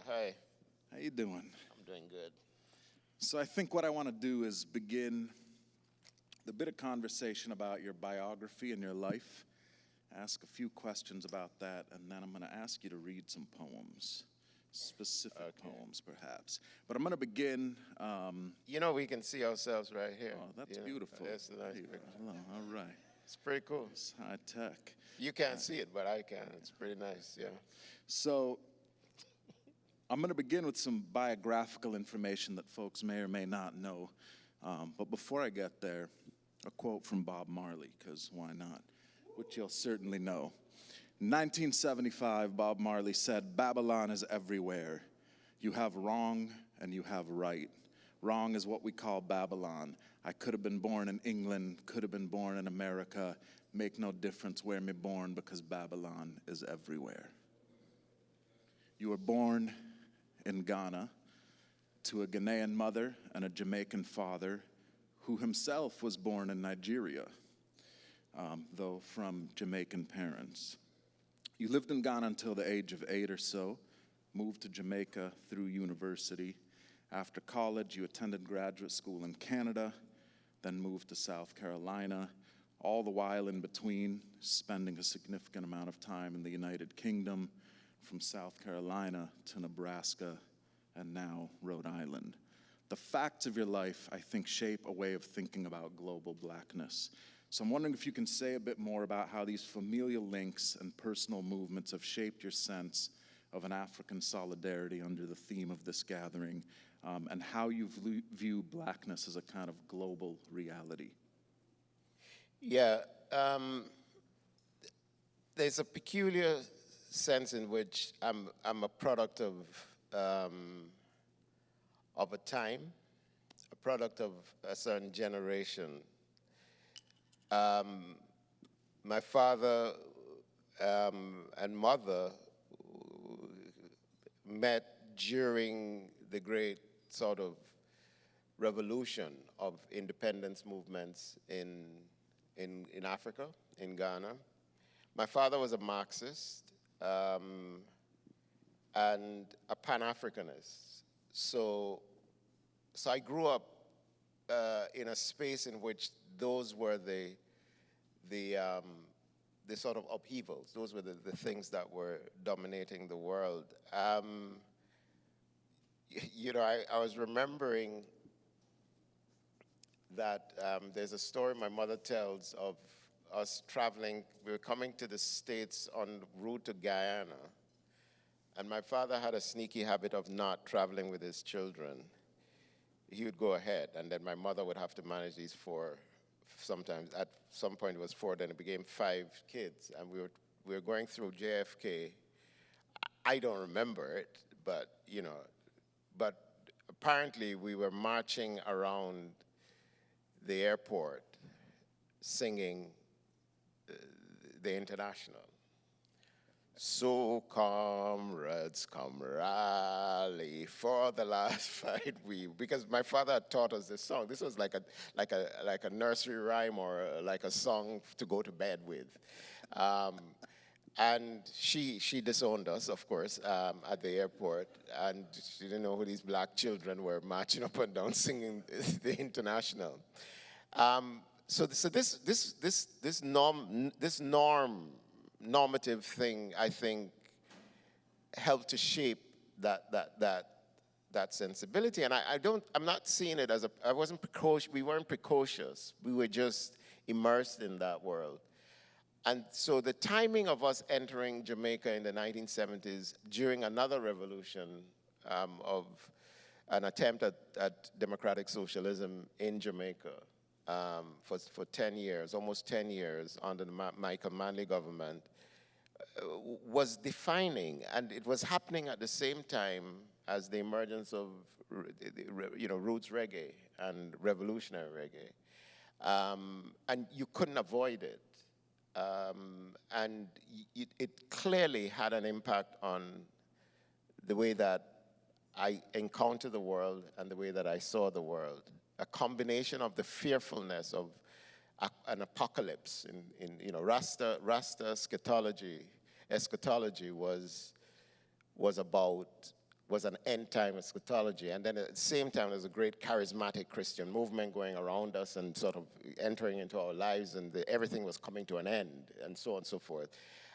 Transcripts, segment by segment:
Hi. How you doing? I'm doing good. So I think what I want to do is begin the bit of conversation about your biography and your life, ask a few questions about that, and then I'm going to ask you to read some poems, specific poems perhaps. But I'm going to begin. We can see ourselves right here. Oh, that's beautiful. That's a nice picture. All right. It's pretty cool. It's high tech. You can't see it, but I can. It's pretty nice, yeah. So I'm going to begin with some biographical information that folks may or may not know. But before I get there, a quote from Bob Marley, because why not, which you'll certainly know. In 1975, Bob Marley said, "Babylon is everywhere. You have wrong and you have right. Wrong is what we call Babylon. I could have been born in England, could have been born in America. Make no difference where me born because Babylon is everywhere." You were born in Ghana to a Ghanaian mother and a Jamaican father who himself was born in Nigeria, though from Jamaican parents. You lived in Ghana until the age of 8 or so, moved to Jamaica through university. After college, you attended graduate school in Canada, then moved to South Carolina, all the while in between spending a significant amount of time in the United Kingdom, from South Carolina to Nebraska, and now Rhode Island. The facts of your life, I think, shape a way of thinking about global blackness. So I'm wondering if you can say a bit more about how these familial links and personal movements have shaped your sense of an African solidarity under the theme of this gathering, and how you view blackness as a kind of global reality. Yeah, there's a peculiar sense in which I'm a product of a time, a product of a certain generation. My father and mother met during the great sort of revolution of independence movements in Africa, in Ghana. My father was a Marxist and a Pan-Africanist. So I grew up in a space in which those were the sort of upheavals. Those were the things that were dominating the world. I was remembering that there's a story my mother tells of us traveling. We were coming to the States en route to Guyana, and my father had a sneaky habit of not traveling with his children. He would go ahead, and then my mother would have to manage these 4. Sometimes, at some point it was 4, then it became 5 kids, and we were going through JFK. I don't remember it, but apparently we were marching around the airport singing the International. So comrades, come rally for the last fight because my father had taught us this song. This was like a nursery rhyme or like a song to go to bed with. And she disowned us, of course, at the airport, and she didn't know who these black children were marching up and down singing the International. So this normative thing, I think, helped to shape that sensibility. And I'm not seeing it as I wasn't precocious. We weren't precocious. We were just immersed in that world. And so the timing of us entering Jamaica in the 1970s during another revolution of an attempt at democratic socialism in Jamaica for 10 years, almost 10 years under the Michael Manley government, was defining, and it was happening at the same time as the emergence of roots reggae and revolutionary reggae. And you couldn't avoid it. And it clearly had an impact on the way that I encountered the world and the way that I saw the world. A combination of the fearfulness of an apocalypse in Rasta eschatology was about was an end-time eschatology. And then at the same time, there's a great charismatic Christian movement going around us and sort of entering into our lives, and everything was coming to an end, and so on and so forth.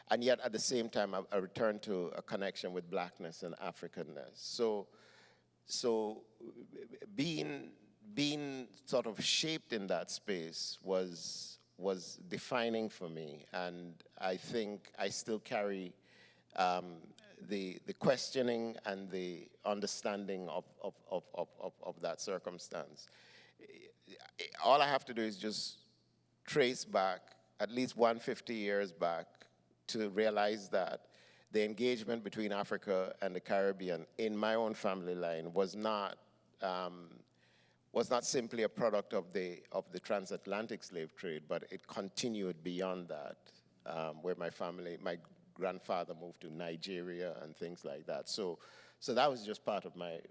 And yet, at the same time, I returned to a connection with blackness and Africanness. So being sort of shaped in that space was defining for me, and I think I still carry the questioning and the understanding of that circumstance. All I have to do is just trace back at least 150 years back to realize that the engagement between Africa and the Caribbean in my own family line was not simply a product of the transatlantic slave trade, but it continued beyond that, where my grandfather moved to Nigeria and things like that. So that was just part of my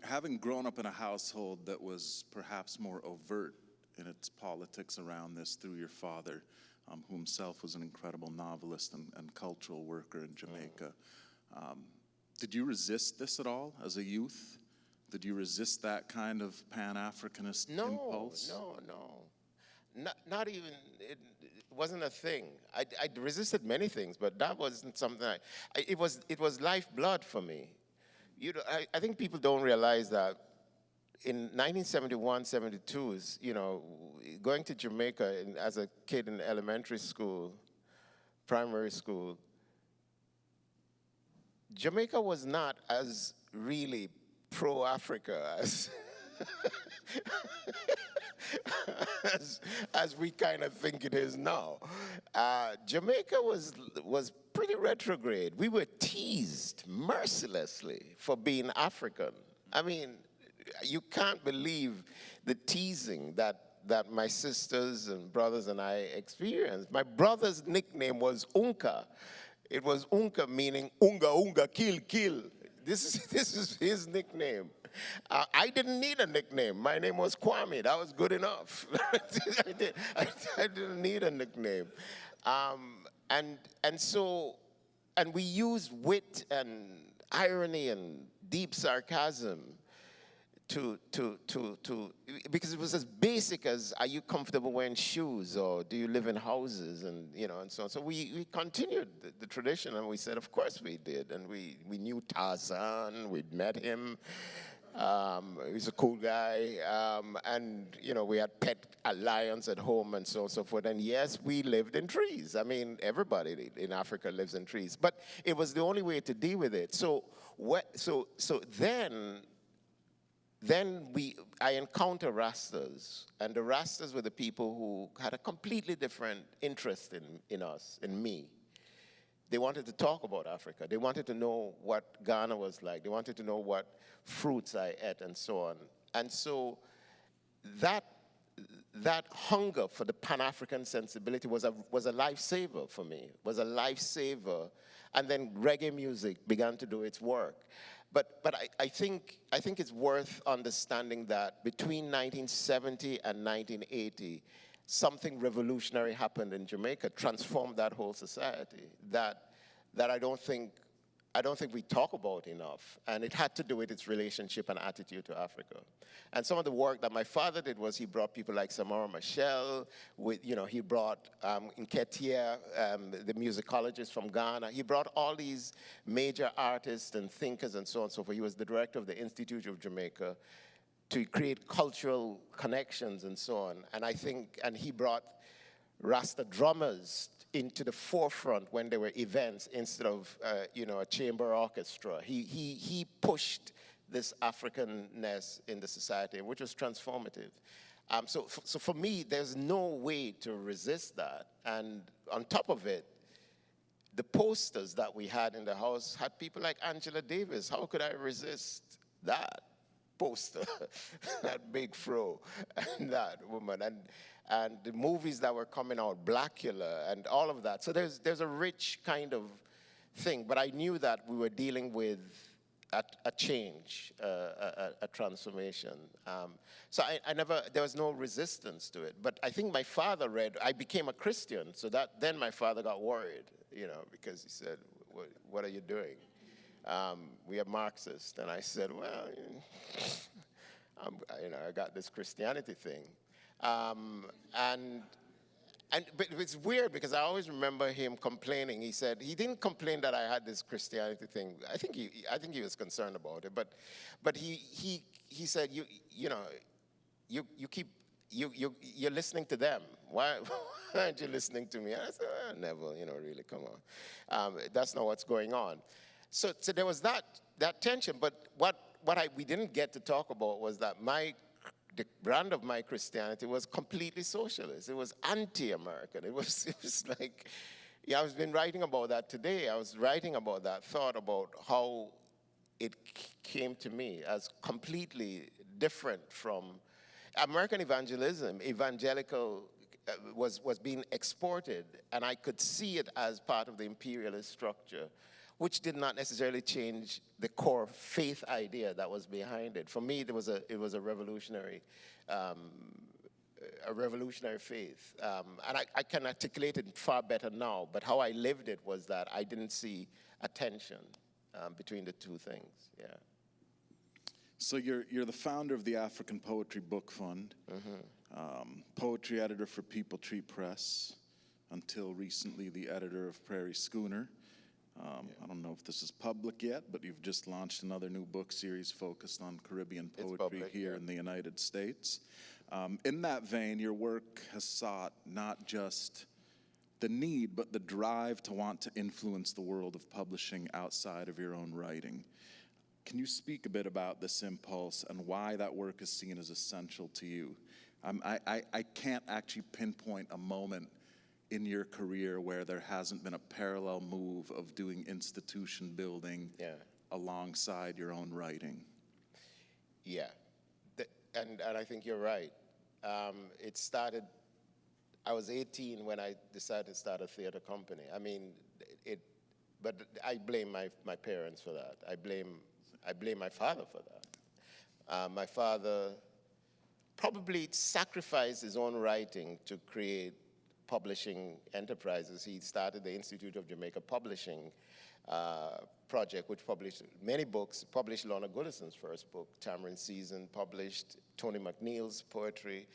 having grown up in a household that was perhaps more overt in its politics around this through your father, who himself was an incredible novelist and cultural worker in Jamaica. Did you resist this at all as a youth? Did you resist that kind of Pan-Africanist impulse? No. Not even, it wasn't a thing. I resisted many things, but that wasn't something it was lifeblood for me. You know, I think people don't realize that in 1971, 72, going to Jamaica as a kid in elementary school, primary school, Jamaica was not as really pro-Africa as we kind of think it is now. Jamaica was pretty retrograde. We were teased mercilessly for being African. I mean, you can't believe the teasing that my sisters and brothers and I experienced. My brother's nickname was Unka. It was Unka, meaning unga, kill. This is his nickname. I didn't need a nickname. My name was Kwame. That was good enough. I didn't need a nickname. And we use wit and irony and deep sarcasm because it was as basic as, are you comfortable wearing shoes, or do you live in houses, and and so on. So we continued the tradition, and we said, of course we did, and we knew Tarzan, we'd met him. He's a cool guy, and we had pet lions at home and so on and so forth. And yes, we lived in trees. I mean, everybody in Africa lives in trees, but it was the only way to deal with it. So then I encountered Rastas, and the Rastas were the people who had a completely different interest in us, in me. They wanted to talk about Africa. They wanted to know what Ghana was like. They wanted to know what fruits I ate and so on. And so that hunger for the Pan-African sensibility was a lifesaver for me, was a lifesaver. And then reggae music began to do its work. But I think it's worth understanding that between 1970 and 1980, something revolutionary happened in Jamaica, transformed that whole society that I don't think we talk about enough, and it had to do with its relationship and attitude to Africa. And some of the work that my father did was he brought people like Samora Machel, he brought Nketia, the musicologist from Ghana. He brought all these major artists and thinkers and so on and so forth. He was the director of the Institute of Jamaica to create cultural connections and so on. And he brought Rasta drummers into the forefront when there were events instead of a chamber orchestra. He pushed this Africanness in the society, which was transformative. So for me, there's no way to resist that. And on top of it, the posters that we had in the house had people like Angela Davis. How could I resist that poster, that big fro, and that woman, and the movies that were coming out, Blackula, and all of that. So there's a rich kind of thing, but I knew that we were dealing with a change, a transformation. So there was no resistance to it. But I think my father I became a Christian, so then my father got worried, because he said, what are you doing? we are Marxists. And I said, well, I got this Christianity thing. But it's weird because I always remember him complaining. He said he didn't complain that I had this Christianity thing. I think he was concerned about it. But he said you're listening to them. Why aren't you listening to me? And I said, well, Neville, really, come on. That's not what's going on. So there was that tension. But what we didn't get to talk about was that the brand of my Christianity was completely socialist. It was anti-American. It was like, I've been writing about that today. I was writing about that thought about how it came to me as completely different from American evangelism. Evangelical was being exported, and I could see it as part of the imperialist structure, which did not necessarily change the core faith idea that was behind it. For me, it was a revolutionary faith. And I can articulate it far better now, but how I lived it was that I didn't see a tension between the two things, yeah. So you're the founder of the African Poetry Book Fund, poetry editor for People Tree Press, until recently the editor of Prairie Schooner. I don't know if this is public yet, but you've just launched another new book series focused on Caribbean poetry here in the United States. In that vein, your work has sought not just the need, but the drive to want to influence the world of publishing outside of your own writing. Can you speak a bit about this impulse and why that work is seen as essential to you? I can't actually pinpoint a moment in your career where there hasn't been a parallel move of doing institution building alongside your own writing. Yeah, and I think you're right. It started, I was 18 when I decided to start a theater company. I mean, but I blame my parents for that. I blame my father for that. My father probably sacrificed his own writing to create publishing enterprises. He started the Institute of Jamaica Publishing project, which published many books, published Lorna Goodison's first book, Tamarind Season, published Tony McNeil's poetry,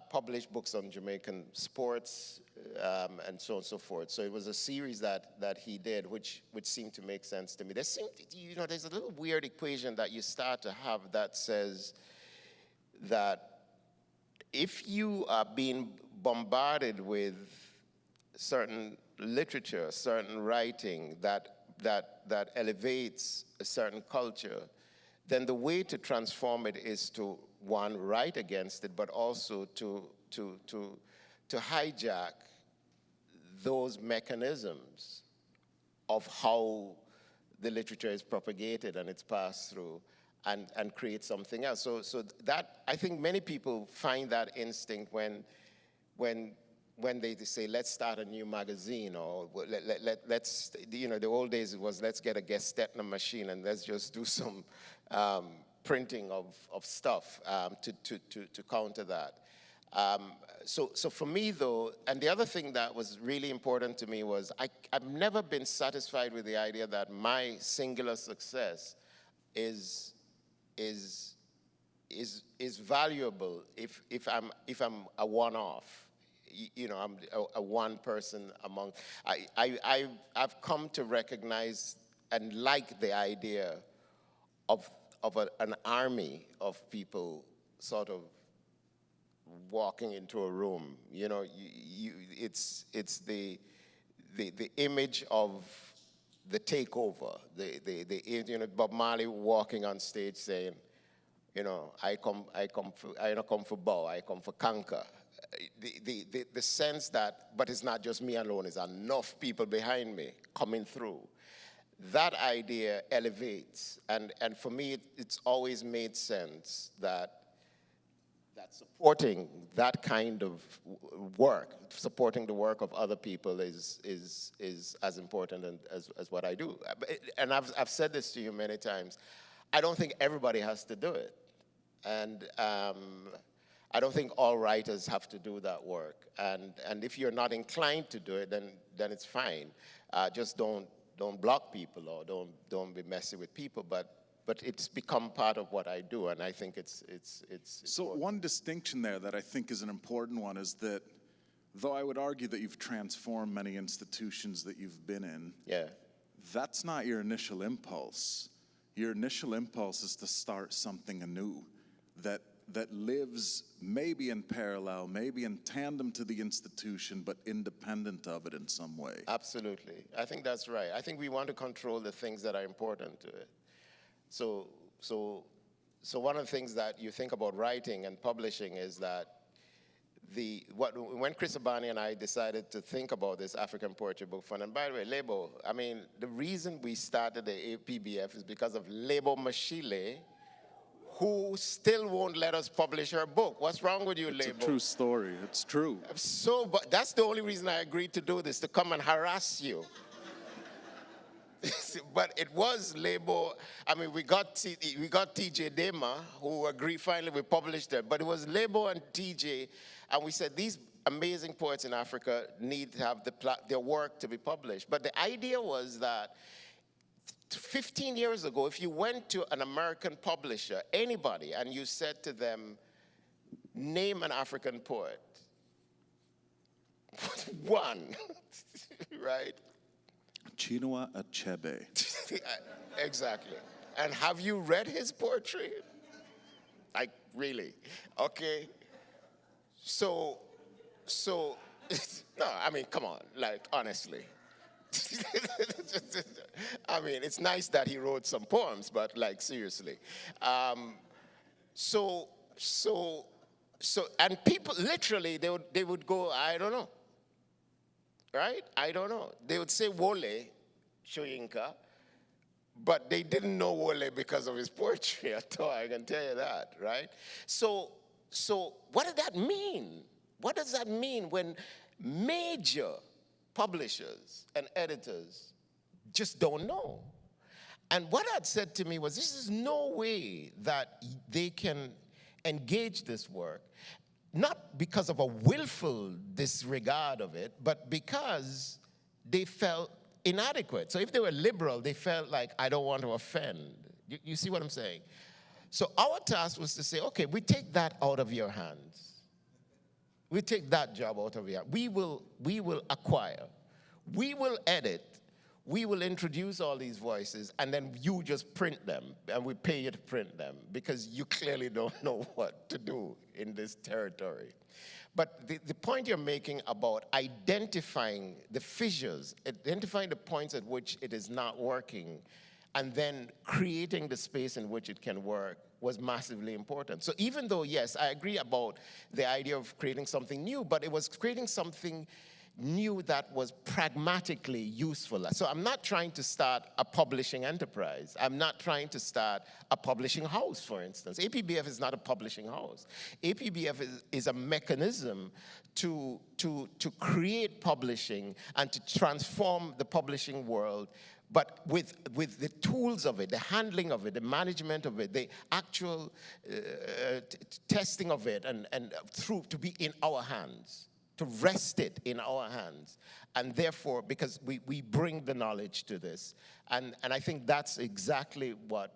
published books on Jamaican sports, and so on and so forth. So it was a series that he did, which seemed to make sense to me. There's a little weird equation that you start to have that says that if you are being bombarded with certain literature, certain writing that elevates a certain culture, then the way to transform it is to, one, write against it, but also to hijack those mechanisms of how the literature is propagated and it's passed through, and create something else. So that, I think many people find that instinct when they say, let's start a new magazine, or let's, the old days it was, let's get a Gestetner machine and let's just do some printing of stuff to counter that. So for me though, and the other thing that was really important to me was I've never been satisfied with the idea that my singular success is valuable if I'm a one-off. I'm a one person among. I've come to recognize and like the idea of an army of people sort of walking into a room. It's the image of the takeover. Bob Marley walking on stage saying, I don't come for bow, I come for conquer. The sense that, but it's not just me alone, it's enough people behind me coming through. That idea elevates, and for me, it's always made sense that supporting that kind of work, supporting the work of other people is as important as what I do. And I've said this to you many times. I don't think everybody has to do it. And I don't think all writers have to do that work. And if you're not inclined to do it, then it's fine. Just don't don't block people or don't be messy with people, but it's become part of what I do, and I think it's So important. one distinction there that I think is an important one is that though I would argue that you've transformed many institutions that you've been in, Yeah. that's not your initial impulse. Your initial impulse is to start something anew that lives maybe in parallel, maybe in tandem to the institution, but independent of it in some way. Absolutely. I think that's right. I think we want to control the things that are important to it. So one of the things that you think about writing and publishing is that when Chris Abani and I decided to think about this African Poetry Book Fund, and by the way, Lebo, I mean, the reason we started the APBF is because of Lebo Mashile, who still won't let us publish her book. What's wrong with you, Lebo? It's a true story. It's true. So, but that's the only reason I agreed to do this, to come and harass you. But it was Lebo. I mean, we got TJ Dema, who agreed. Finally, we published it. But it was Lebo and TJ, and we said these amazing poets in Africa need to have their work to be published. But the idea was that 15 years ago, if you went to an American publisher, anybody, and you said to them, name an African poet, one, right? Chinua Achebe. Exactly. And have you read his poetry? Like, really? Okay. So, no, I mean, come on, like, honestly. I mean, it's nice that he wrote some poems, but like, seriously. And people, literally, they would go, I don't know. Right? I don't know. They would say Wole Soyinka, but they didn't know Wole because of his poetry at all, I can tell you that, right? So what did that mean? What does that mean when major publishers and editors just don't know? And what I'd said to me was, this is no way that they can engage this work, not because of a willful disregard of it, but because they felt inadequate. So if they were liberal, they felt like, I don't want to offend. You see what I'm saying? So our task was to say, okay, we take that out of your hands. We take that job out of your hands. We will acquire. We will edit. We will introduce all these voices, and then you just print them, and we pay you to print them, because you clearly don't know what to do in this territory. But the point you're making about identifying the fissures, identifying the points at which it is not working, and then creating the space in which it can work was massively important. So even though, yes, I agree about the idea of creating something new, but it was creating something new that was pragmatically useful. So I'm not trying to start a publishing enterprise. I'm not trying to start a publishing house, for instance. APBF is not a publishing house. APBF is a mechanism to create publishing and to transform the publishing world, but with the tools of it, the handling of it, the management of it, the actual testing of it, and through to be in our hands, to rest it in our hands. And therefore, because we bring the knowledge to this. And I think that's exactly what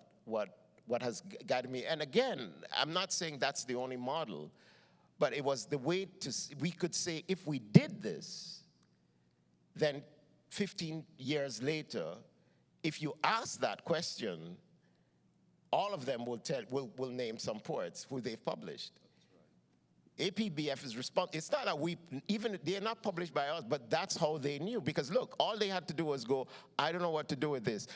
has guided me. And again, I'm not saying that's the only model, but it was the way we could say, if we did this, then 15 years later, if you ask that question, all of them will name some poets who they've published. APBF is responsible. It's not that they're not published by us, but that's how they knew. Because look, all they had to do was go, I don't know what to do with this.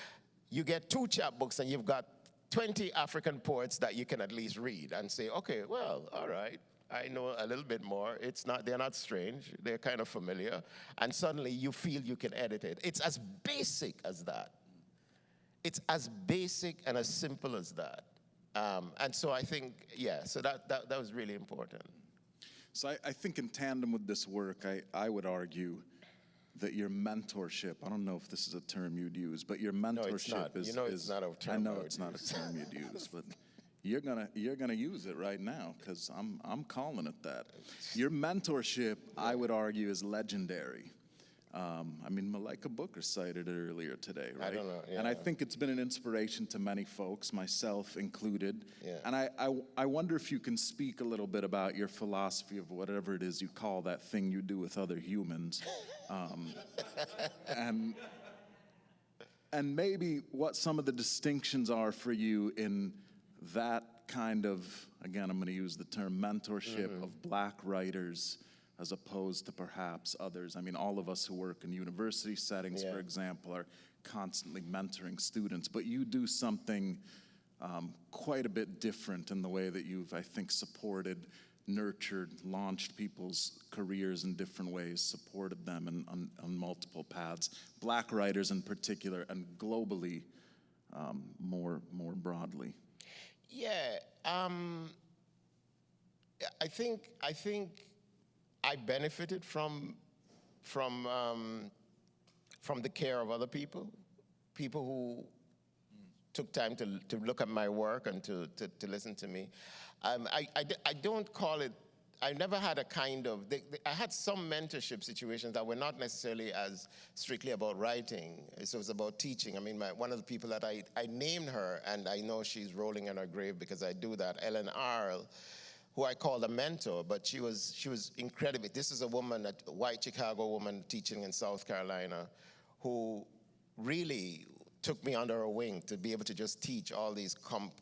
You get 2 chapbooks and you've got 20 African poets that you can at least read and say, okay, well, all right, I know a little bit more. They're not strange, they're kind of familiar. And suddenly you feel you can edit it. It's as basic as that. It's as basic and as simple as that. And so I think, yeah, so that was really important. So I think in tandem with this work, I would argue that your mentorship, I don't know if this is a term you'd use, but your mentorship is... it's not a term. I know it's not a term you'd use, but you're gonna use it right now, because I'm calling it that. Your mentorship, I would argue, is legendary. I mean, Malika Booker cited it earlier today, right? I don't know, yeah. And I think it's been an inspiration to many folks, myself included. Yeah. And I wonder if you can speak a little bit about your philosophy of whatever it is you call that thing you do with other humans. And maybe what some of the distinctions are for you in that kind of, again, I'm going to use the term mentorship of black writers as opposed to perhaps others. I mean, all of us who work in university settings, for example, are constantly mentoring students, but you do something quite a bit different in the way that you've, I think, supported, nurtured, launched people's careers in different ways, supported them on multiple paths, black writers in particular, and globally more broadly. Yeah, I think I benefited from the care of other people who took time to look at my work and to listen to me. I don't call it, I never had a kind of, I had some mentorship situations that were not necessarily as strictly about writing. It was about teaching. I mean, one of the people that I named her, and I know she's rolling in her grave because I do that, Ellen Arl, who I called a mentor, but she was incredible. This is a woman, a white Chicago woman teaching in South Carolina, who really took me under her wing to be able to just teach all these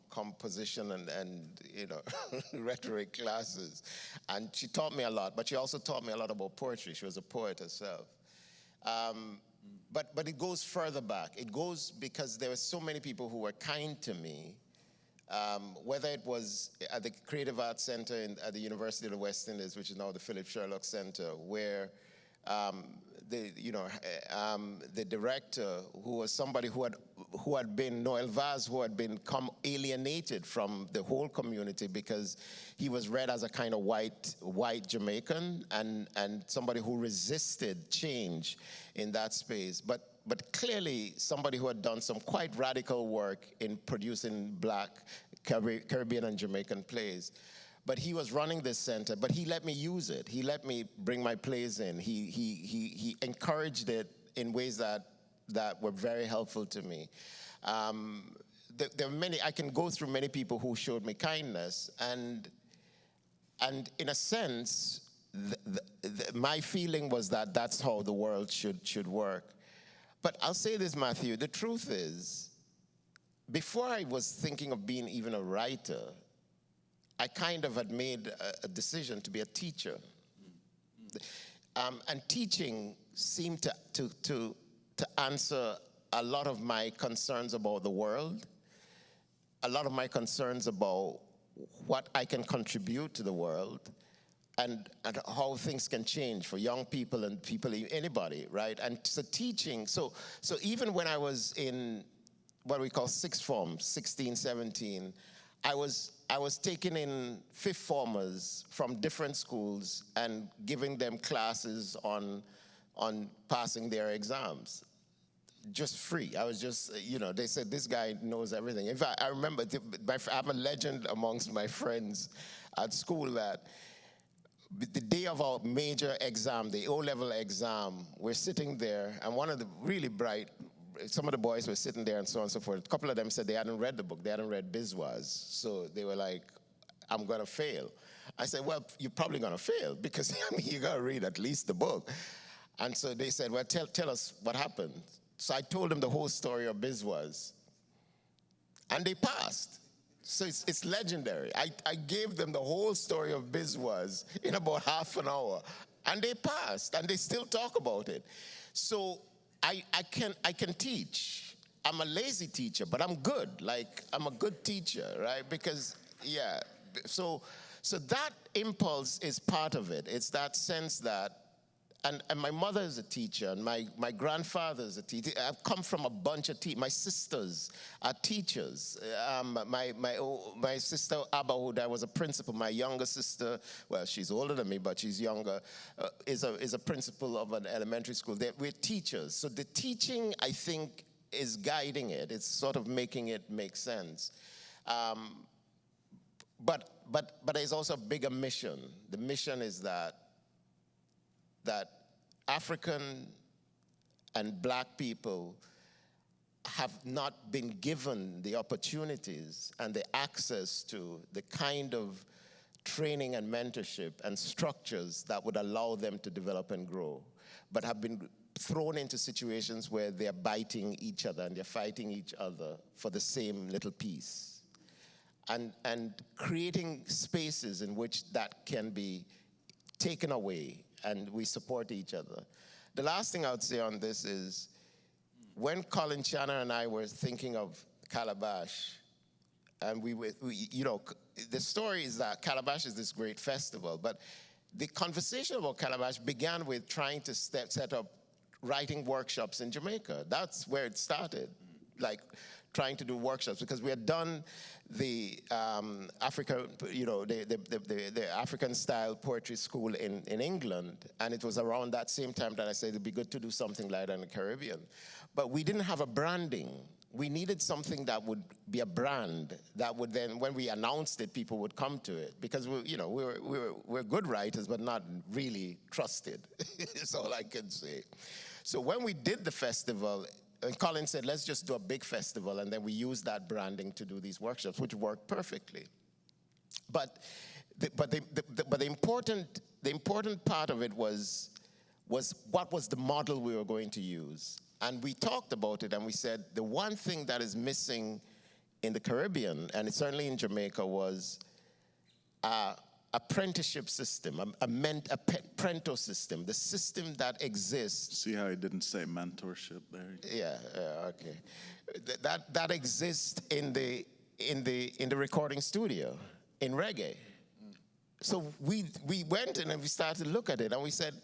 composition and you know rhetoric classes. And she taught me a lot, but she also taught me a lot about poetry. She was a poet herself. But it goes further back. It goes because there were so many people who were kind to me, whether it was at the Creative Arts Center at the University of the West Indies, which is now the Philip Sherlock Center, where the director, who was somebody who had been Noel Vaz, who had become alienated from the whole community because he was read as a kind of white Jamaican and somebody who resisted change in that space. But clearly somebody who had done some quite radical work in producing black Caribbean and Jamaican plays. But he was running this center, but he let me use it. He let me bring my plays in. He encouraged it in ways that were very helpful to me. There are many, I can go through many people who showed me kindness, and in a sense, my feeling was that that's how the world should work. But I'll say this, Matthew, the truth is, before I was thinking of being even a writer, I kind of had made a decision to be a teacher. And teaching seemed to answer a lot of my concerns about the world, a lot of my concerns about what I can contribute to the world, and how things can change for young people and people, anybody, right? And so teaching, so even when I was in what we call sixth form, 16, 17, I was taking in fifth formers from different schools and giving them classes on passing their exams, just free. I was just, they said, this guy knows everything. In fact, I remember, I have a legend amongst my friends at school that the day of our major exam, the O-level exam, we're sitting there, and one of the really bright, some of the boys were sitting there and so on and so forth. A couple of them said they hadn't read the book. They hadn't read Bizwaz. So they were like, I'm going to fail. I said, well, you're probably going to fail because you got to read at least the book. And so they said, well, tell us what happened. So I told them the whole story of Bizwaz. And they passed. So it's legendary. I gave them the whole story of Bizwaz in about half an hour. And they passed. And they still talk about it. So I can teach. I'm a lazy teacher, but I'm good. Like, I'm a good teacher, right? Because, yeah. So that impulse is part of it. It's that sense that, and my mother is a teacher, and my grandfather is a teacher. I've come from a bunch of teachers. My sisters are teachers. My sister Abba, who was a principal, my younger sister, well, she's older than me, but she's younger, is a principal of an elementary school. We're teachers. So the teaching, I think, is guiding it. It's sort of making it make sense. But there's also a bigger mission. The mission is that African and black people have not been given the opportunities and the access to the kind of training and mentorship and structures that would allow them to develop and grow, but have been thrown into situations where they're biting each other and they're fighting each other for the same little piece. And creating spaces in which that can be taken away and we support each other. The last thing I would say on this is, when Colin Channer and I were thinking of Calabash, and you know, the story is that Calabash is this great festival, but the conversation about Calabash began with trying to set up writing workshops in Jamaica. That's where it started, like trying to do workshops, because we had done the African, you know, the African-style poetry school in England, and it was around that same time that I said it'd be good to do something like that in the Caribbean. But we didn't have a branding. We needed something that would be a brand that would then, when we announced it, people would come to it, because we're good writers, but not really trusted. That's all I can say. So when we did the festival, and Colin said, let's just do a big festival, and then we used that branding to do these workshops, which worked perfectly. But the important part of it was what was the model we were going to use. And we talked about it, and we said the one thing that is missing in the Caribbean, and it's certainly in Jamaica, was apprenticeship system, a Prento system, the system that exists. See how he didn't say mentorship there? Yeah, okay. That exists in the recording studio, in reggae. So we went in and we started to look at it, and we said,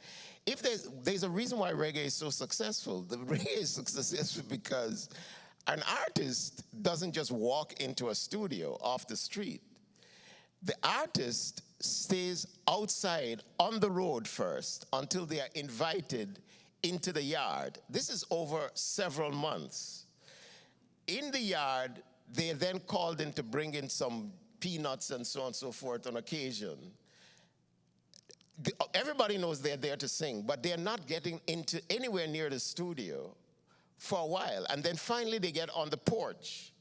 if there's a reason why reggae is so successful. The reggae is successful because an artist doesn't just walk into a studio off the street. The artist stays outside on the road first until they are invited into the yard. This is over several months. In the yard, they are then called in to bring in some peanuts and so on and so forth on occasion. Everybody knows they're there to sing, but they're not getting into anywhere near the studio for a while. And then finally they get on the porch.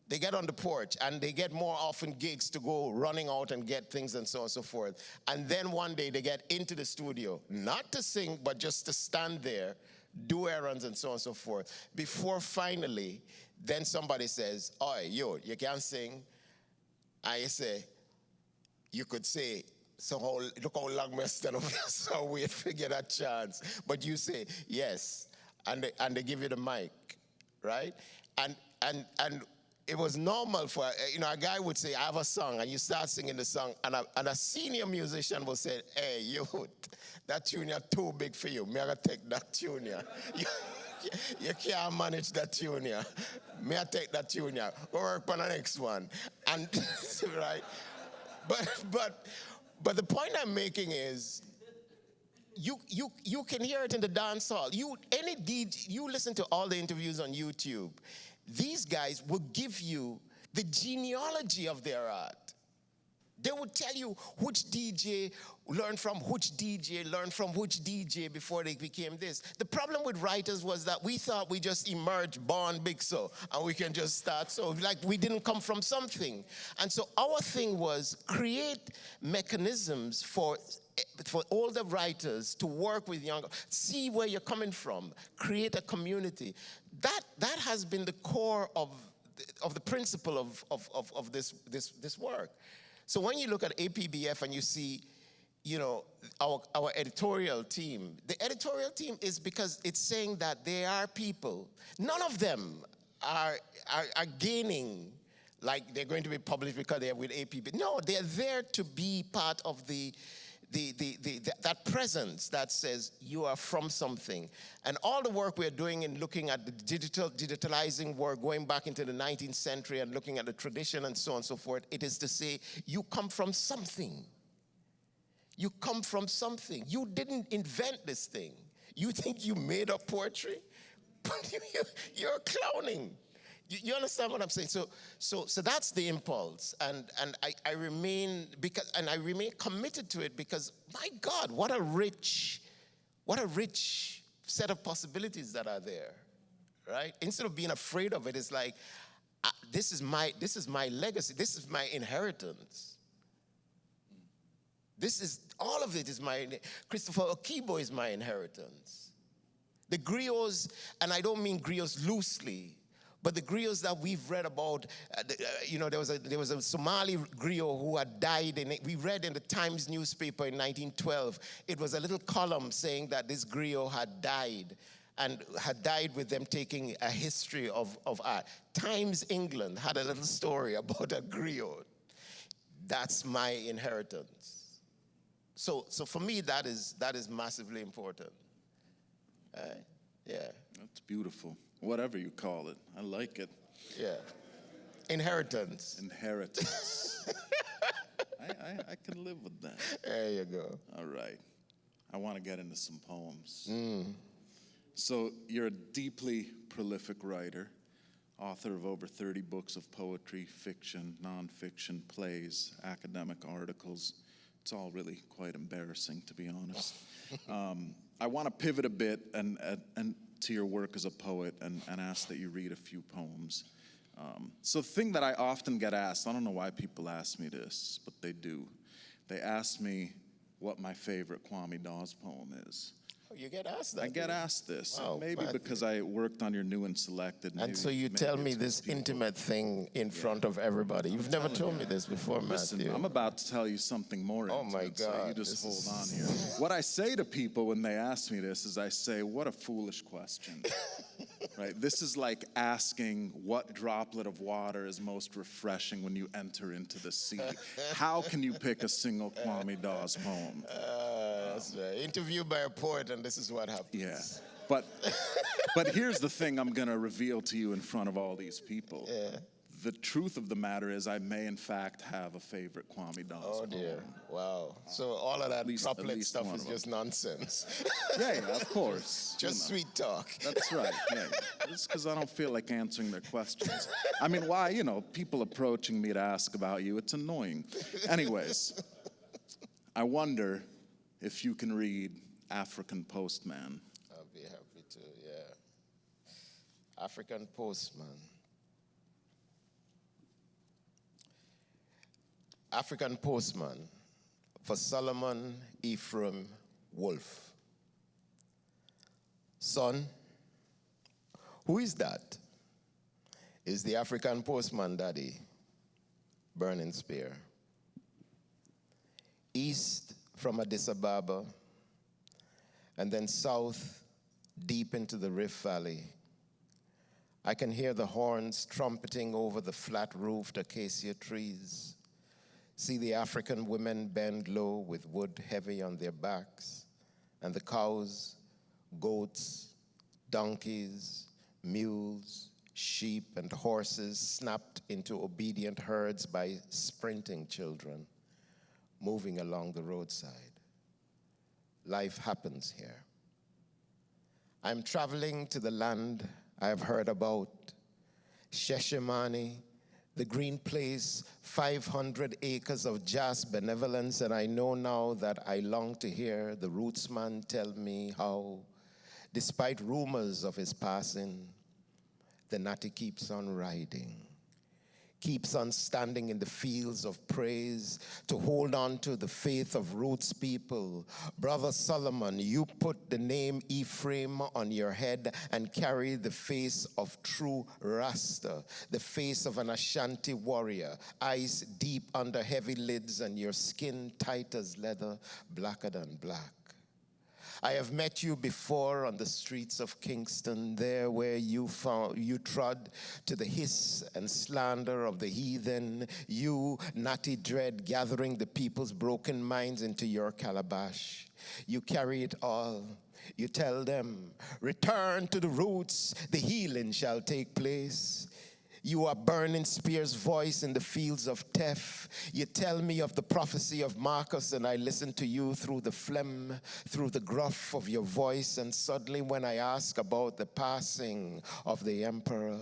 They get on the porch, and they get more often gigs to go running out and get things and so on and so forth. And then one day they get into the studio, not to sing, but just to stand there, do errands and so on and so forth, before finally, then somebody says, "Oi, yo, you can't sing." I say, you could say, "So look how long we stand up here, so wait to get a chance." But you say, "Yes," and they give you the mic, right? And it was normal for, a guy would say, "I have a song," and you start singing the song, and a senior musician will say, "Hey, you, that tune is too big for you. Me I gotta take that tune here. You can't manage that tune here. Me I take that tune here. Go work on the next one." And right, but the point I'm making is, you can hear it in the dance hall. Any DJ, you listen to all the interviews on YouTube. These guys will give you the genealogy of their art. They would tell you which DJ learned from which DJ before they became this. The problem with writers was that we thought we just emerged born big so, and we can just start so, like we didn't come from something. And so our thing was create mechanisms for older writers to work with younger, see where you're coming from, create a community. That has been the core of the principle of this work. So when you look at APBF and you see, our editorial team, the editorial team is because it's saying that there are people, none of them are gaining, like they're going to be published because they're with APB. No, they're there to be part of that presence that says you are from something. And all the work we're doing in looking at the digitalizing work, going back into the 19th century and looking at the tradition and so on and so forth, it is to say you come from something. You come from something. You didn't invent this thing. You think you made up poetry? But you're clowning. You understand what I'm saying? So that's the impulse, and I remain committed to it because, my God, what a rich set of possibilities that are there, right? Instead of being afraid of it, it's like, this is my legacy. This is my inheritance. All of it is Christopher Okibo is my inheritance. The griots, and I don't mean griots loosely, but the griots that we've read about, there was a Somali griot who had died, and we read in the Times newspaper in 1912, it was a little column saying that this griot had died, and had died with them taking a history of art. Times England had a little story about a griot. That's my inheritance. So for me, that is massively important. Yeah. That's beautiful. Whatever you call it, I like it. Yeah. Inheritance. Inheritance. I can live with that. There you go. All right. I want to get into some poems. So you're a deeply prolific writer, author of over 30 books of poetry, fiction, nonfiction, plays, academic articles. It's all really quite embarrassing, to be honest. I want to pivot a bit and to your work as a poet and ask that you read a few poems. So the thing that I often get asked, I don't know why people ask me this, but they do. They ask me what my favorite Kwame Dawes poem is. Oh, you get asked that? I get asked this. Wow, maybe Matthew. because I worked on your new and selected. And so you tell me this intimate thing in front of everybody. You've never told me this before, Listen, Matthew. I'm about to tell you something more Oh, intimate, my so God, you just this hold on here. What I say to people when they ask me this is I say, what a foolish question. Right? This is like asking what droplet of water is most refreshing when you enter into the sea. How can you pick a single Kwame Dawes poem? That's right. Interviewed by a poet, and this is what happens. Yeah. But here's the thing I'm going to reveal to you in front of all these people. Yeah. The truth of the matter is I may, in fact, have a favorite Kwame Dawes Oh, poem. dear. Wow. So all of that At droplet least stuff one is of them. just nonsense. Yeah, of course. Just you know. sweet talk. That's right, yeah. Just because I don't feel like answering their questions. I mean, why, people approaching me to ask about you, it's annoying. Anyways, I wonder if you can read African Postman. I'll be happy to, yeah. African Postman. African Postman for Solomon Ephraim Wolfe. Son, who is that? Is the African Postman, Daddy. Burning spear. East from Addis Ababa, and then south deep into the Rift Valley. I can hear the horns trumpeting over the flat-roofed acacia trees. See the African women bend low with wood heavy on their backs, and the cows, goats, donkeys, mules, sheep, and horses snapped into obedient herds by sprinting children, moving along the roadside. Life happens here. I'm traveling to the land I have heard about, Sheshemani, the green place, 500 acres of just benevolence, and I know now that I long to hear the rootsman tell me how, despite rumors of his passing, the natty keeps on riding, keeps on standing in the fields of praise to hold on to the faith of roots people. Brother Solomon, you put the name Ephraim on your head and carry the face of true Rasta, the face of an Ashanti warrior, eyes deep under heavy lids and your skin tight as leather, blacker than black. I have met you before on the streets of Kingston, there where you trod to the hiss and slander of the heathen, you, natty dread, gathering the people's broken minds into your calabash. You carry it all. You tell them, return to the roots, the healing shall take place. You are burning spear's voice in the fields of Teph. You tell me of the prophecy of Marcus, and I listen to you through the phlegm, through the gruff of your voice, and suddenly when I ask about the passing of the emperor,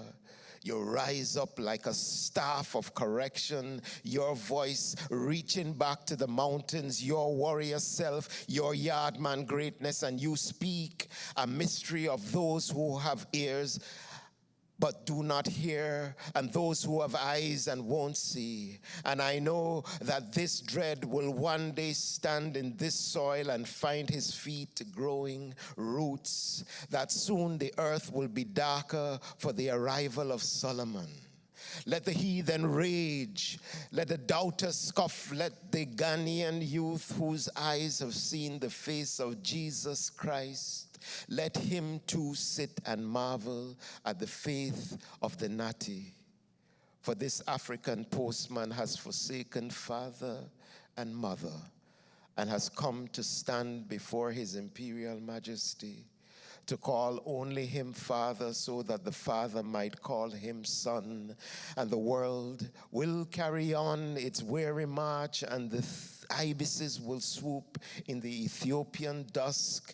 You rise up like a staff of correction, your voice reaching back to the mountains, your warrior self, your yardman greatness, and you speak a mystery of those who have ears but do not hear, and those who have eyes and won't see. And I know that this dread will one day stand in this soil and find his feet growing roots, that soon the earth will be darker for the arrival of Solomon. Let the heathen rage, let the doubters scoff, let the Ghanaian youth whose eyes have seen the face of Jesus Christ, let him too sit and marvel at the faith of the Nati. For this African postman has forsaken father and mother and has come to stand before his imperial majesty, to call only him father so that the father might call him son. And the world will carry on its weary march, and the ibises will swoop in the Ethiopian dusk,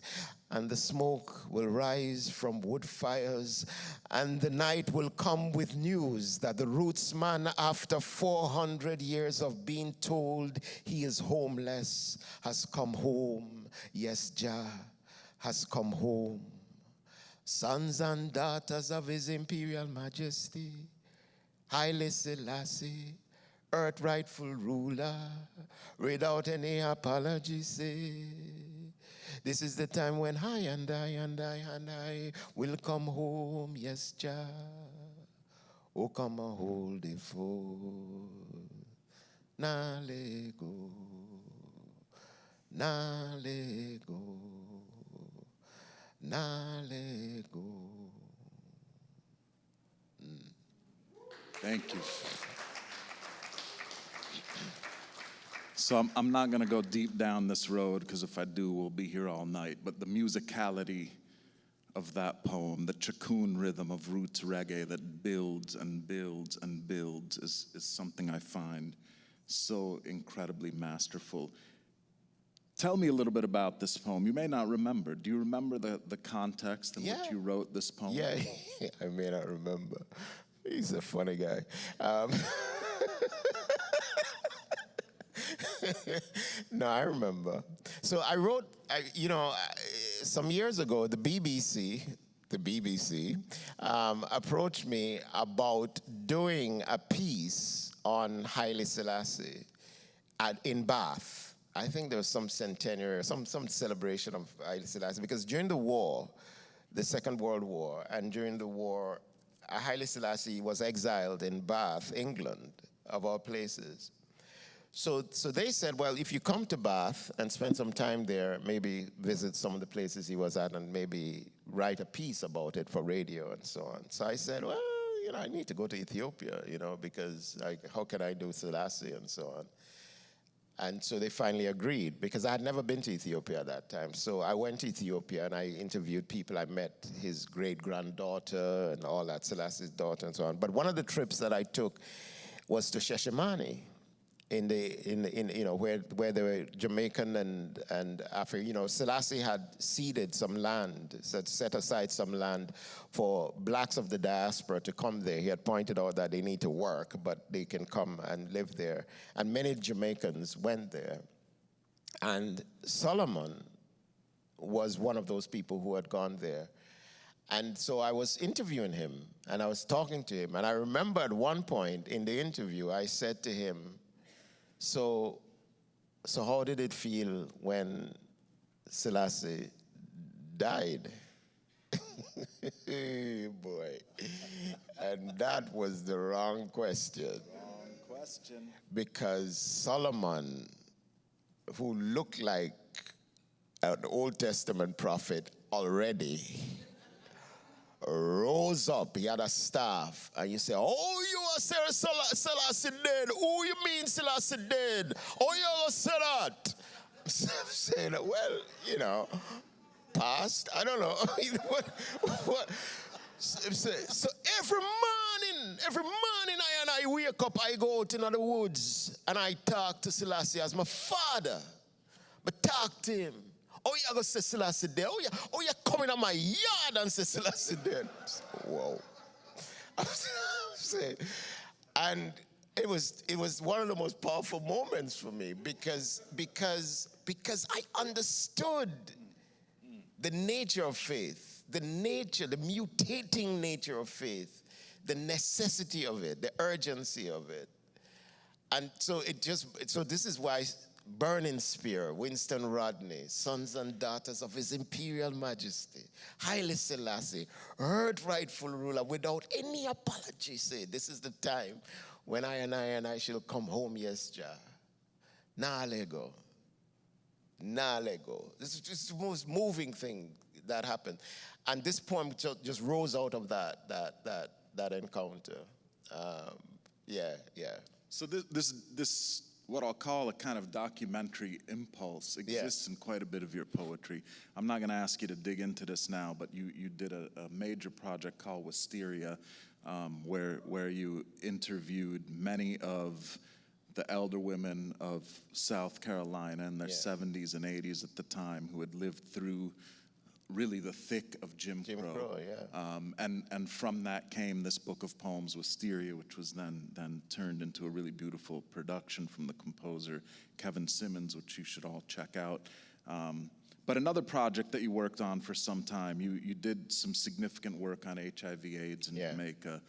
and the smoke will rise from wood fires, and the night will come with news that the rootsman, after 400 years of being told he is homeless, has come home. Yes, Jah has come home. Sons and daughters of his imperial majesty, Haile Selassie, earth rightful ruler, without any apology, say, this is the time when I and I will come home, yes, Jah. Oh, come and hold the fort, na let go, na let go, na let go. Thank you. So I'm not going to go deep down this road, because if I do, we'll be here all night. But the musicality of that poem, the chacun rhythm of roots reggae that builds and builds and builds is something I find so incredibly masterful. Tell me a little bit about this poem. You may not remember. Do you remember the context in which you wrote this poem? Yeah, I may not remember. He's a funny guy. No, I remember. So I wrote, some years ago, the BBC approached me about doing a piece on Haile Selassie in Bath. I think there was some centenary, some celebration of Haile Selassie, because during the war, the Second World War, and during the war, Haile Selassie was exiled in Bath, England, of all places. So they said, well, if you come to Bath and spend some time there, maybe visit some of the places he was at and maybe write a piece about it for radio and so on. So I said, well, I need to go to Ethiopia, because how can I do Selassie and so on? And so they finally agreed, because I had never been to Ethiopia at that time. So I went to Ethiopia and I interviewed people. I met his great-granddaughter and all that, Selassie's daughter and so on. But one of the trips that I took was to Sheshemani, where they were Jamaican and African. Selassie had ceded some land, set aside some land for blacks of the diaspora to come there. He had pointed out that they need to work, but they can come and live there. And many Jamaicans went there. And Solomon was one of those people who had gone there. And so I was interviewing him, and I was talking to him. And I remember at one point in the interview, I said to him, So how did it feel when Selassie died? Boy. And that was the wrong question. Wrong question. Because Solomon, who looked like an Old Testament prophet already, rose up. He had a staff. And you say, oh, you are saying Selassie dead. Who you mean Selassie dead? Oh, you ever say that? I'm saying, well, past. I don't know. what? So every morning I wake up, I go out into the woods, and I talk to Selassie as my father. But talk to him. Oh, you're going to say Selassie dead. Oh, you're coming on my yard and say Selassie dead. Whoa. say. And it was one of the most powerful moments for me because I understood the nature of faith, the mutating nature of faith, the necessity of it, the urgency of it. And so this is why Burning Spear, Winston Rodney, sons and daughters of His Imperial Majesty, Haile Selassie, earth rightful ruler, without any apology, say, this is the time when I shall come home, yes, Jah. Nah, Lego. Nah, Lego. This is just the most moving thing that happened. And this poem just rose out of that encounter. Yeah. So this what I'll call a kind of documentary impulse exists in quite a bit of your poetry. I'm not going to ask you to dig into this now, but you did a major project called Wisteria, where you interviewed many of the elder women of South Carolina in their 70s and 80s at the time who had lived through really the thick of Jim Crow. And from that came this book of poems, Wisteria, which was then turned into a really beautiful production from the composer Kevin Simmons, which you should all check out. But another project that you worked on for some time, you did some significant work on HIV/AIDS in Jamaica.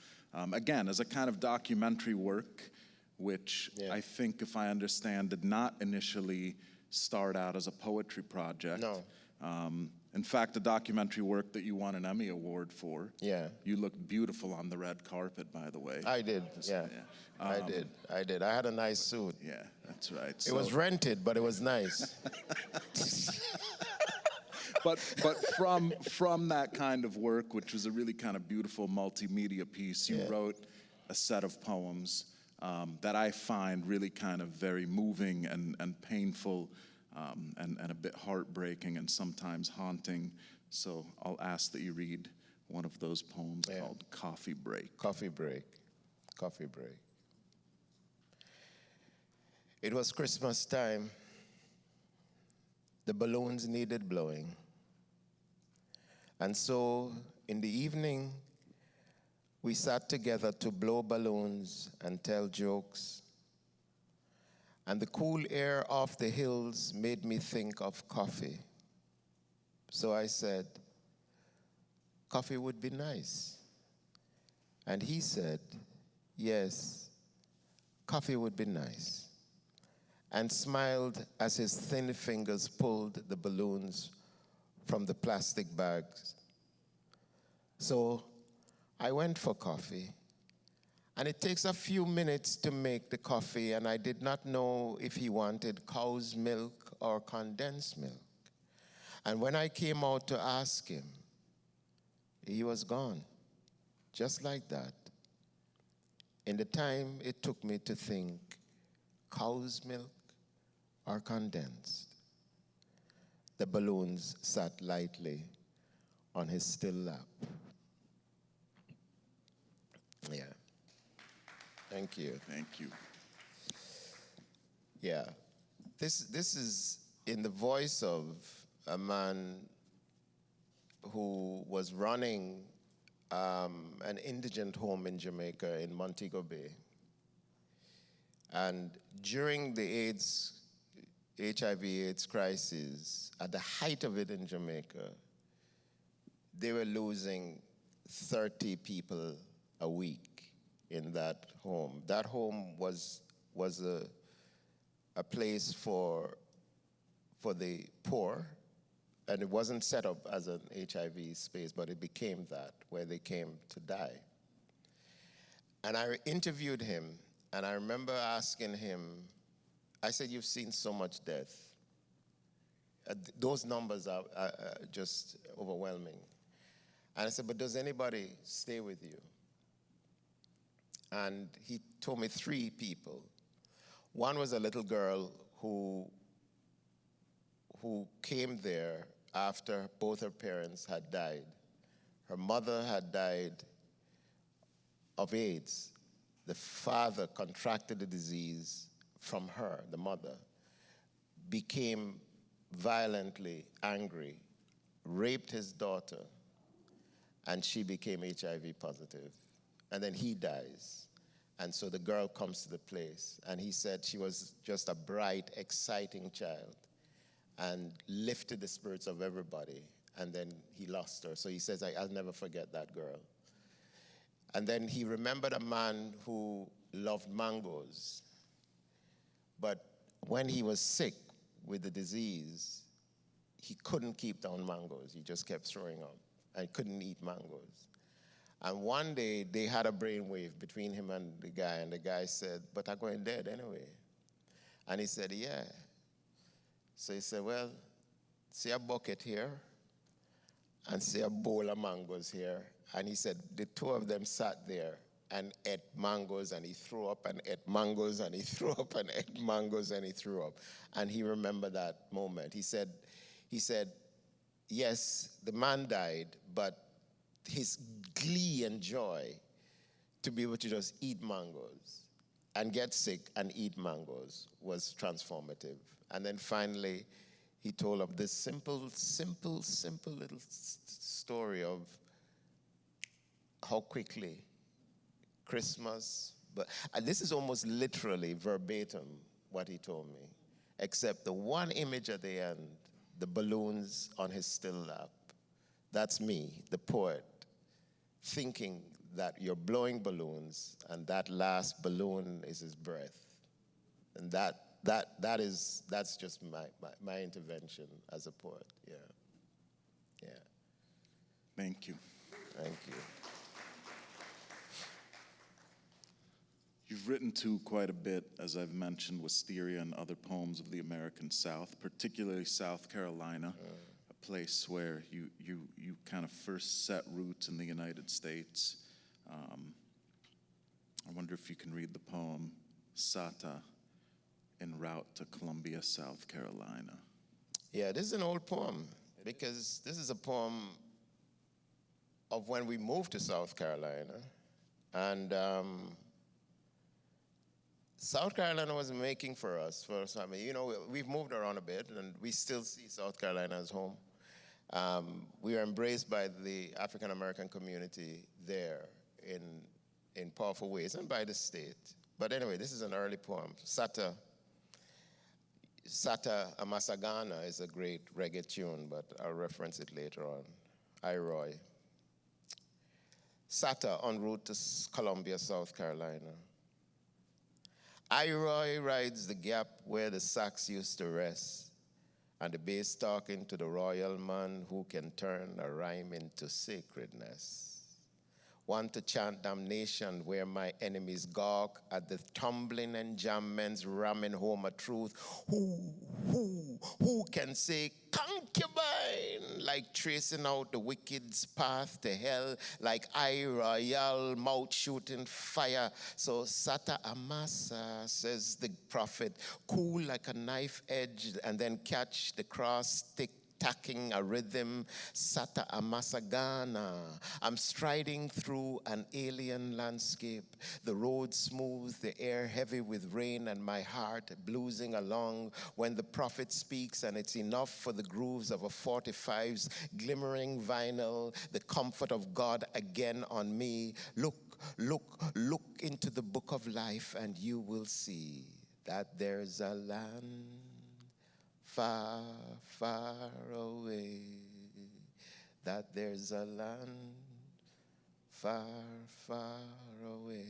Again, as a kind of documentary work, which I think, if I understand, did not initially start out as a poetry project. No. In fact, the documentary work that you won an Emmy Award for. Yeah. You looked beautiful on the red carpet, by the way. I did, I did. I had a nice suit. Yeah, that's right. It was rented, but it was nice. But from that kind of work, which was a really kind of beautiful multimedia piece, you wrote a set of poems that I find really kind of very moving and painful, and a bit heartbreaking and sometimes haunting. So I'll ask that you read one of those poems called Coffee Break. Coffee Break. Coffee Break. It was Christmas time. The balloons needed blowing. And so in the evening, we sat together to blow balloons and tell jokes. And the cool air off the hills made me think of coffee. So I said, coffee would be nice. And he said, yes, coffee would be nice. And smiled as his thin fingers pulled the balloons from the plastic bags. So I went for coffee. And it takes a few minutes to make the coffee, and I did not know if he wanted cow's milk or condensed milk. And when I came out to ask him, he was gone, just like that. In the time it took me to think, cow's milk or condensed, the balloons sat lightly on his still lap. Yeah. Thank you. Thank you. Yeah. This is in the voice of a man who was running an indigent home in Jamaica in Montego Bay. And during the HIV/AIDS crisis, at the height of it in Jamaica, they were losing 30 people a week in that home. That home was a place for the poor, and it wasn't set up as an HIV space, but it became that, where they came to die. And I interviewed him, and I remember asking him, I said, you've seen so much death. Those numbers are just overwhelming. And I said, but does anybody stay with you? And he told me 3 people. One was a little girl who came there after both her parents had died. Her mother had died of AIDS. The father contracted the disease from her, the mother, became violently angry, raped his daughter, and she became HIV positive. and then he dies. And so the girl comes to the place, and he said she was just a bright, exciting child and lifted the spirits of everybody, and then he lost her. So he says, I'll never forget that girl. And then he remembered a man who loved mangoes, but when he was sick with the disease, he couldn't keep down mangoes. He just kept throwing up and couldn't eat mangoes. And one day, they had a brainwave between him and the guy said, but I'm going dead anyway. And he said, yeah. So he said, well, see a bucket here, and see a bowl of mangoes here. And he said, the two of them sat there and ate mangoes, and he threw up and ate mangoes, and he threw up and ate mangoes, and he threw up. And he remembered that moment. He said, yes, the man died, but his glee and joy to be able to just eat mangoes and get sick and eat mangoes was transformative. And then finally, he told of this simple little story of how quickly Christmas, and this is almost literally verbatim what he told me, except the one image at the end, the balloons on his still lap. That's me, the poet, thinking that you're blowing balloons and that last balloon is his breath. And that's just my intervention as a poet. Yeah. Thank you. Thank you. You've written too quite a bit, as I've mentioned, Wisteria and other poems of the American South, particularly South Carolina, a place where you kind of first set roots in the United States. I wonder if you can read the poem Sata, en route to Columbia, South Carolina. Yeah, this is an old poem because this is a poem of when we moved to South Carolina. And South Carolina was making for us for some. You know, we've moved around a bit, and we still see South Carolina as home. We are embraced by the African American community there in powerful ways, and by the state. But anyway, this is an early poem. Sata Amasagana is a great reggae tune, but I'll reference it later on. Iroy. Sata en route to Columbia, South Carolina. Iroy rides the gap where the sax used to rest, and the bass talking to the royal man who can turn a rhyme into sacredness. One to chant damnation where my enemies gawk at the tumbling and jam men's ramming home a truth. Who can say concubine, like tracing out the wicked's path to hell, like I royal mouth shooting fire. So Sata Amasa, says the prophet, cool like a knife edge, and then catch the cross stick tacking a rhythm, Sata Amasagana. I'm striding through an alien landscape, the road smooth, the air heavy with rain, and my heart bluesing along when the prophet speaks, and it's enough for the grooves of a 45's glimmering vinyl, the comfort of God again on me. Look into the book of life, and you will see that there's a land far, far away, that there's a land far, far away.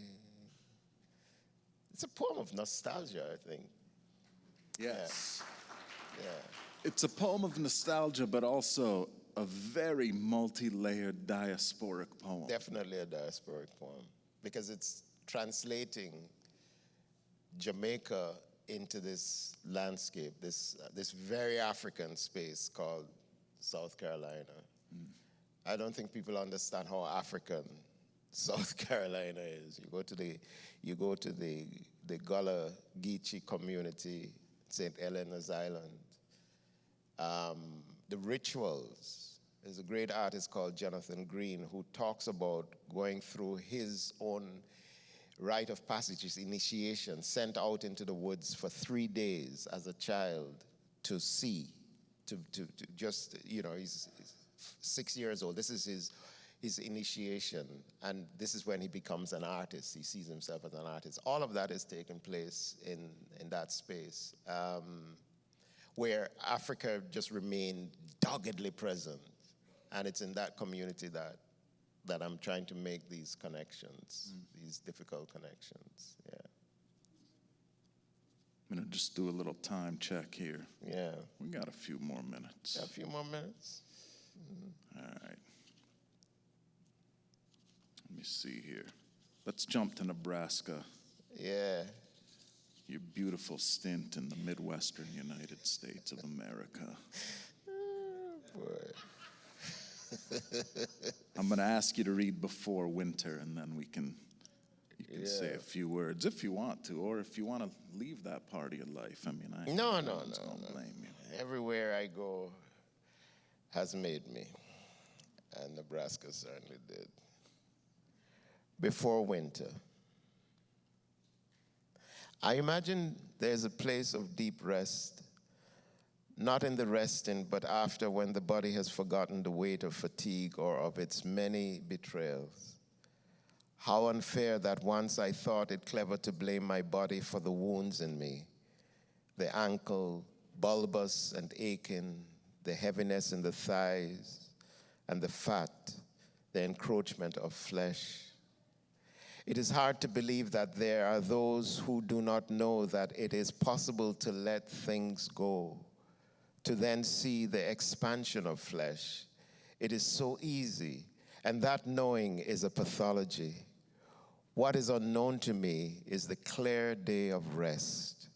It's a poem of nostalgia, I think. Yes. Yeah. It's a poem of nostalgia, but also a very multi-layered diasporic poem. Definitely a diasporic poem, because it's translating Jamaica into this landscape, this very African space called South Carolina. I don't think people understand how African South Carolina is. You go to the Gullah Geechee community, St. Helena's Island. The rituals. There's a great artist called Jonathan Green who talks about going through his own rite of passage, his initiation, sent out into the woods for 3 days as a child to see, to just, you know, he's 6 years old. This is his initiation, and this is when he becomes an artist. He sees himself as an artist. All of that is taking place in that space, where Africa just remained doggedly present. And it's in that community that I'm trying to make these connections, these difficult connections, yeah. I'm gonna just do a little time check here. Yeah. We got a few more minutes. A few more minutes? All right. Let me see here. Let's jump to Nebraska. Yeah. Your beautiful stint in the Midwestern United States of America. Boy. I'm going to ask you to read Before Winter, and then you can say a few words if you want to, or if you want to leave that part of your life. I mean, no. Don't blame you. Everywhere I go has made me, and Nebraska certainly did. Before Winter. I imagine there's a place of deep rest, not in the resting, but after, when the body has forgotten the weight of fatigue or of its many betrayals. How unfair that once I thought it clever to blame my body for the wounds in me, the ankle, bulbous and aching, the heaviness in the thighs, and the fat, the encroachment of flesh. It is hard to believe that there are those who do not know that it is possible to let things go, to then see the expansion of flesh. It is so easy, and that knowing is a pathology. What is unknown to me is the clear day of rest.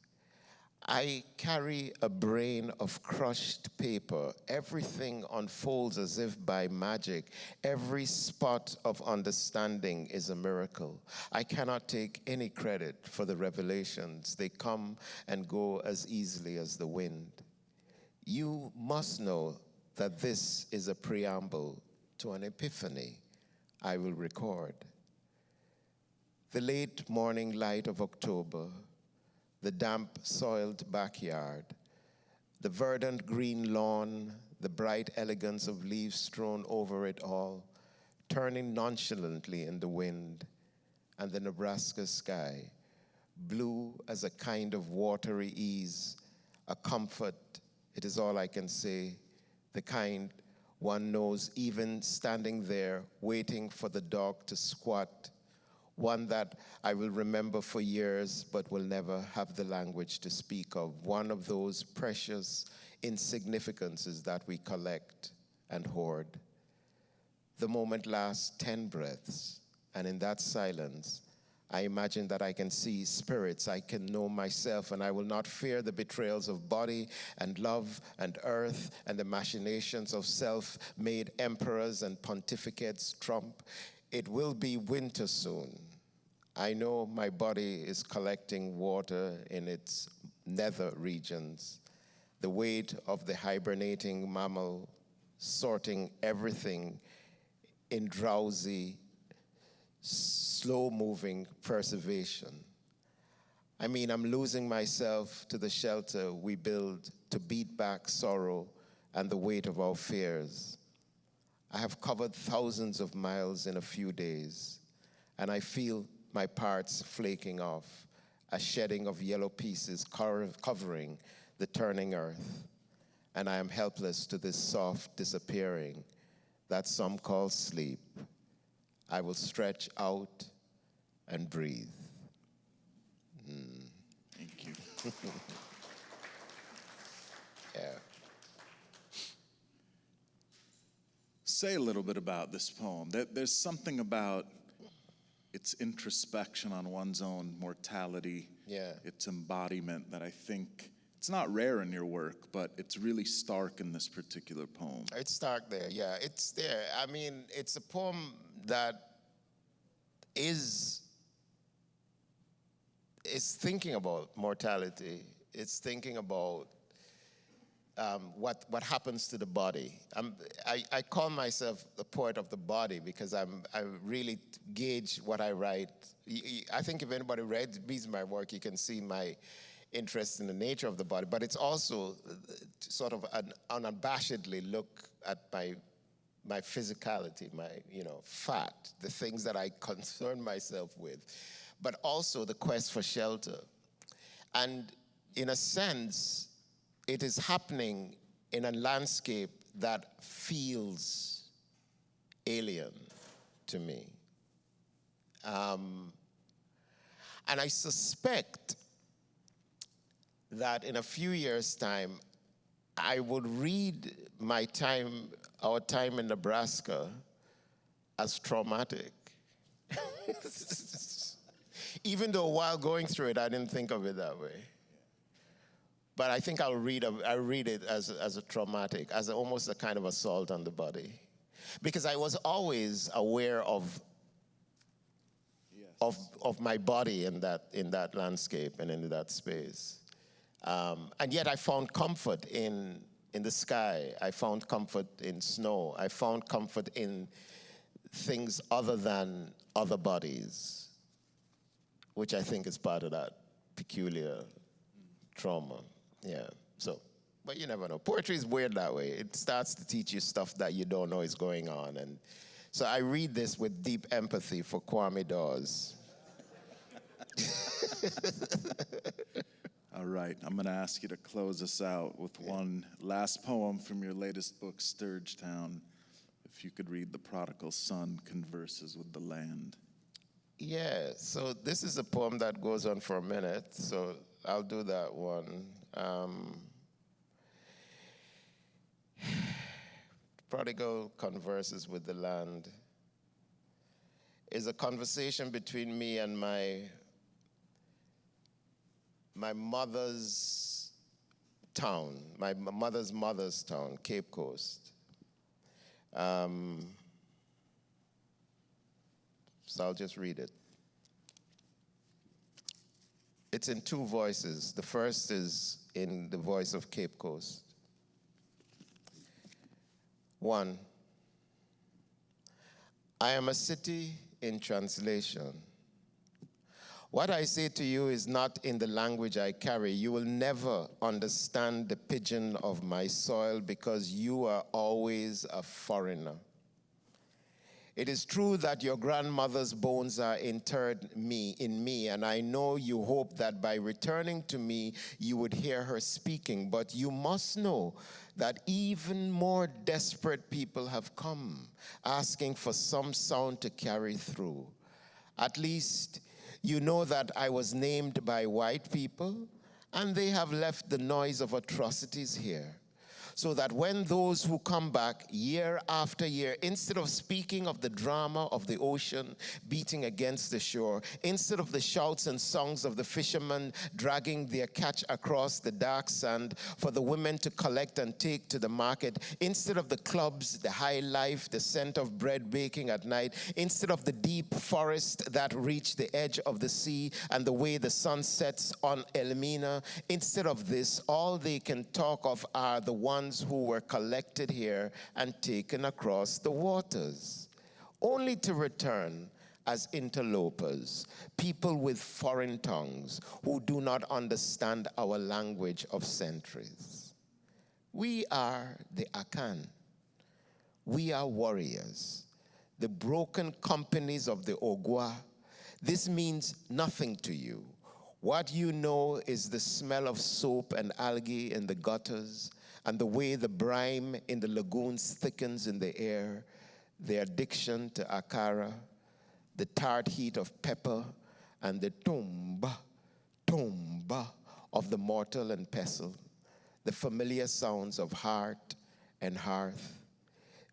I carry a brain of crushed paper. Everything unfolds as if by magic. Every spot of understanding is a miracle. I cannot take any credit for the revelations. They come and go as easily as the wind. You must know that this is a preamble to an epiphany I will record. The late morning light of October, the damp, soiled backyard, the verdant green lawn, the bright elegance of leaves strewn over it all, turning nonchalantly in the wind, and the Nebraska sky, blue as a kind of watery ease, a comfort, it is all I can say, the kind one knows even standing there, waiting for the dog to squat, one that I will remember for years but will never have the language to speak of, one of those precious insignificances that we collect and hoard. The moment lasts 10 breaths, and in that silence, I imagine that I can see spirits, I can know myself, and I will not fear the betrayals of body and love and earth and the machinations of self-made emperors and pontificates trump. It will be winter soon. I know my body is collecting water in its nether regions, the weight of the hibernating mammal sorting everything in drowsy, slow-moving preservation. I mean, I'm losing myself to the shelter we build to beat back sorrow and the weight of our fears. I have covered thousands of miles in a few days, and I feel my parts flaking off, a shedding of yellow pieces covering the turning earth, and I am helpless to this soft disappearing that some call sleep. I will stretch out and breathe. Thank you. Yeah. Say a little bit about this poem. There's something about its introspection on one's own mortality, its embodiment, that I think it's not rare in your work, but it's really stark in this particular poem. It's stark there, yeah, it's there. I mean, it's a poem that is thinking about mortality. It's thinking about what happens to the body. I call myself the poet of the body because I really gauge what I write. I think if anybody reads my work, you can see my interest in the nature of the body, but it's also sort of an unabashedly look at my physicality, my, fat, the things that I concern myself with, but also the quest for shelter. And in a sense, it is happening in a landscape that feels alien to me. And I suspect that in a few years' time, I would read our time in Nebraska as traumatic. Even though while going through it, I didn't think of it that way. But I think I read it as a traumatic, as almost a kind of assault on the body. Because I was always aware of my body in that landscape and in that space. And yet I found comfort in the sky. I found comfort in snow. I found comfort in things other than other bodies, which I think is part of that peculiar trauma. Yeah, so, but you never know. Poetry is weird that way. It starts to teach you stuff that you don't know is going on. And so I read this with deep empathy for Kwame Dawes. All right, I'm going to ask you to close us out with one last poem from your latest book, Sturgetown. If you could read The Prodigal Son Converses with the Land. Yeah, so this is a poem that goes on for a minute, so I'll do that one. Prodigal Converses with the Land is a conversation between me and my mother's town, my mother's town, Cape Coast. So I'll just read it. It's in two voices. The first is in the voice of Cape Coast. 1. I am a city in translation. What I say to you is not in the language I carry. You will never understand the pidgin of my soil because you are always a foreigner. It is true that your grandmother's bones are interred in me, and I know you hope that by returning to me, you would hear her speaking. But you must know that even more desperate people have come, asking for some sound to carry through. At least you know that I was named by white people, and they have left the noise of atrocities here. So that when those who come back year after year, instead of speaking of the drama of the ocean beating against the shore, instead of the shouts and songs of the fishermen dragging their catch across the dark sand for the women to collect and take to the market, instead of the clubs, the high life, the scent of bread baking at night, instead of the deep forest that reach the edge of the sea and the way the sun sets on Elmina, instead of this, all they can talk of are the ones who were collected here and taken across the waters, only to return as interlopers, people with foreign tongues who do not understand our language of centuries. We are the Akan. We are warriors, the broken companies of the Ogwa. This means nothing to you. What you know is the smell of soap and algae in the gutters, and the way the brine in the lagoons thickens in the air, the addiction to akara, the tart heat of pepper, and the tumba of the mortar and pestle, the familiar sounds of heart and hearth.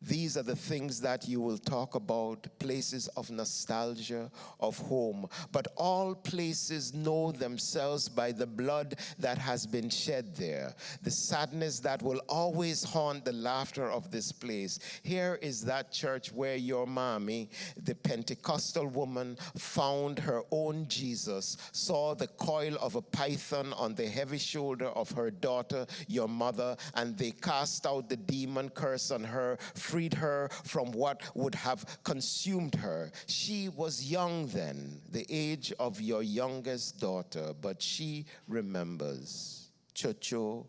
These are the things that you will talk about, places of nostalgia, of home. But all places know themselves by the blood that has been shed there, the sadness that will always haunt the laughter of this place. Here is that church where your mommy, the Pentecostal woman, found her own Jesus, saw the coil of a python on the heavy shoulder of her daughter, your mother, and they cast out the demon curse on her, freed her from what would have consumed her. She was young then, the age of your youngest daughter, but she remembers. Chocho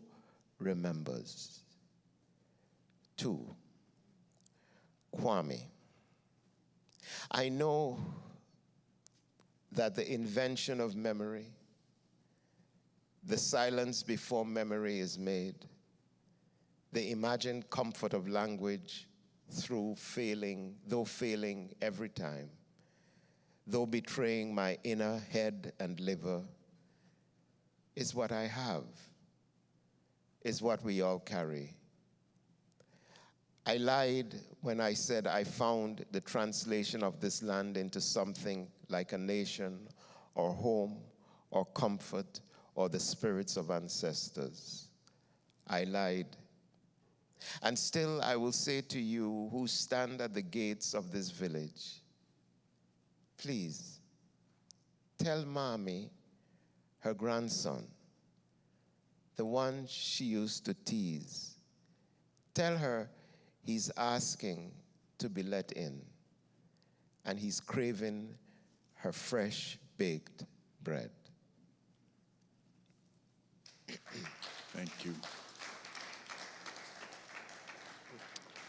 remembers. 2. Kwame. I know that the invention of memory, the silence before memory is made, the imagined comfort of language though failing every time, though betraying my inner head and liver, is what I have, is what we all carry. I lied when I said I found the translation of this land into something like a nation or home or comfort or the spirits of ancestors. I lied. And still I will say to you who stand at the gates of this village, please tell Mommy, her grandson, the one she used to tease, tell her he's asking to be let in, and he's craving her fresh baked bread. Thank you.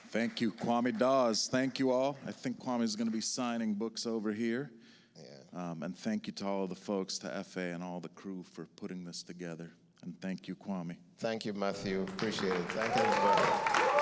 Thank you, Kwame Dawes. Thank you all. I think Kwame is going to be signing books over here. Yeah. And thank you to all the folks, to FA and all the crew for putting this together. And thank you, Kwame. Thank you, Matthew. Appreciate it. Thank you, everybody.